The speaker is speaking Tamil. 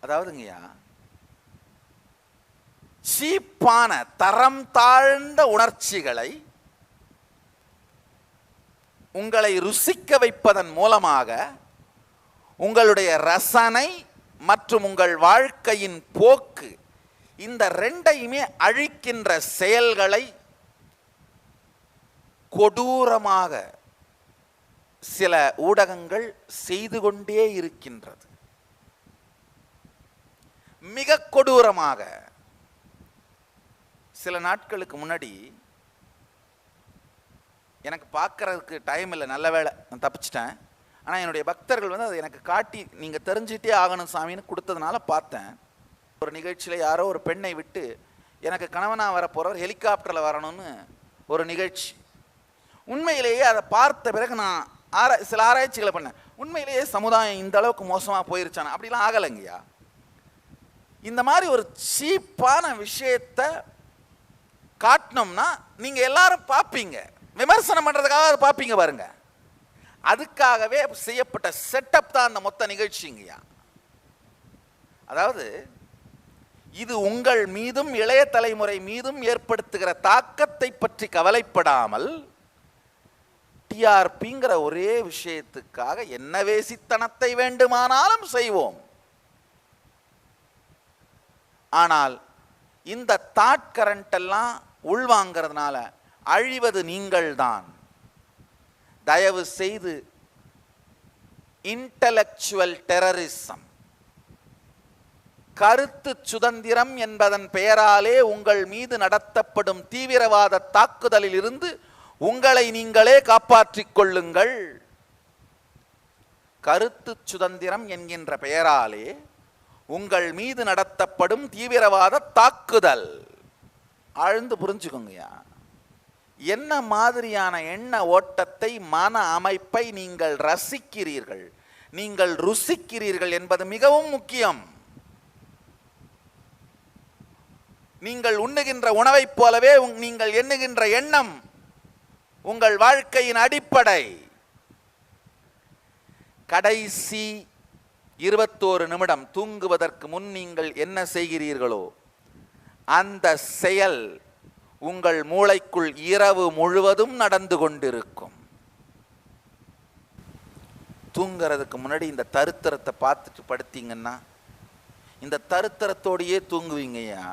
அதாவதுங்கய்யா, சீப்பான தரம் தாழ்ந்த உணர்ச்சிகளை உங்களை ருசிக்க வைப்பதன் மூலமாக உங்களுடைய ரசனை மற்றும் உங்கள் வாழ்க்கையின் போக்கு இந்த ரெண்டையுமே அழிக்கின்ற செயல்களை கொடூரமாக சில ஊடகங்கள் செய்து கொண்டே இருக்கின்றது. மிக கொடூரமாக. சில நாட்களுக்கு முன்னாடி, எனக்கு பார்க்கறதுக்கு டைம் இல்லை, நல்ல வேளை நான் தப்பிச்சிட்டேன். ஆனால் என்னுடைய பக்தர்கள் அதை எனக்கு காட்டி நீங்கள் தெரிஞ்சுட்டே ஆகணும் சாமின்னு கொடுத்ததுனால பார்த்தேன். ஒரு நிகழ்ச்சியில் யாரோ ஒரு பெண்ணை விட்டு, எனக்கு கணவனாக வரப்போகிறவர் ஹெலிகாப்டரில் வரணும்னு ஒரு நிகழ்ச்சி. உண்மையிலேயே அதை பார்த்த பிறகு நான் சில ஆராய்ச்சிகளை பண்ணேன். உண்மையிலேயே சமுதாயம் இந்த அளவுக்கு மோசமாக போயிருச்சானா? அப்படிலாம் ஆகலைங்கய்யா. இந்த மாதிரி ஒரு சீப்பான விஷயத்தை காட்டினோம்னா நீங்கள் எல்லாரும் பார்ப்பீங்க, விமர்சனம் பண்ணுறதுக்காக அதை பார்ப்பீங்க பாருங்க. அதுக்காகவே செய்யப்பட்ட செட்டப் தான் அந்த மொத்த நிகழ்ச்சிங்கய்யா. அதாவது இது உங்கள் மீதும் இளைய தலைமுறை மீதும் ஏற்படுத்துகிற தாக்கத்தை பற்றி கவலைப்படாமல் டிஆர்பிங்கிற ஒரே விஷயத்துக்காக என்ன வேசித்தனத்தை வேண்டுமானாலும் செய்வோம். ஆனால் இந்த தாட் கரண்ட் எல்லாம் உள்வாங்கிறதுனால அழிவது நீங்கள் தான். தயவு செய்து இன்டலெக்சுவல் டெரரிசம், கருத்து சுதந்திரம் என்பதன் பெயராலே உங்கள் மீது நடத்தப்படும் தீவிரவாத தாக்குதலில் இருந்து உங்களை நீங்களே காப்பாற்றிக் கொள்ளுங்கள். கருத்து சுதந்திரம் என்கின்ற பெயராலே உங்கள் மீது நடத்தப்படும் தீவிரவாத தாக்குதல். ஆழ்ந்து புரிஞ்சுக்கோங்கய்யா. என்ன மாதிரியான எண்ண ஓட்டத்தை, மன அமைப்பை நீங்கள் ரசிக்கிறீர்கள், நீங்கள் ருசிக்கிறீர்கள் என்பது மிகவும் முக்கியம். நீங்கள் உண்ணுகின்ற உணவைப் போலவே நீங்கள் எண்ணுகின்ற எண்ணம் உங்கள் வாழ்க்கையின் அடிப்படை. கடைசி 21 நிமிடம் தூங்குவதற்கு முன் நீங்கள் என்ன செய்கிறீர்களோ அந்த செயல் உங்கள் மூளைக்குள் இரவு முழுவதும் நடந்து கொண்டிருக்கும். தூங்குறதுக்கு முன்னாடி இந்த தருத்திரத்தை பார்த்துட்டு படுத்தீங்கன்னா இந்த தருத்திரத்தோடையே தூங்குவீங்கய்யா.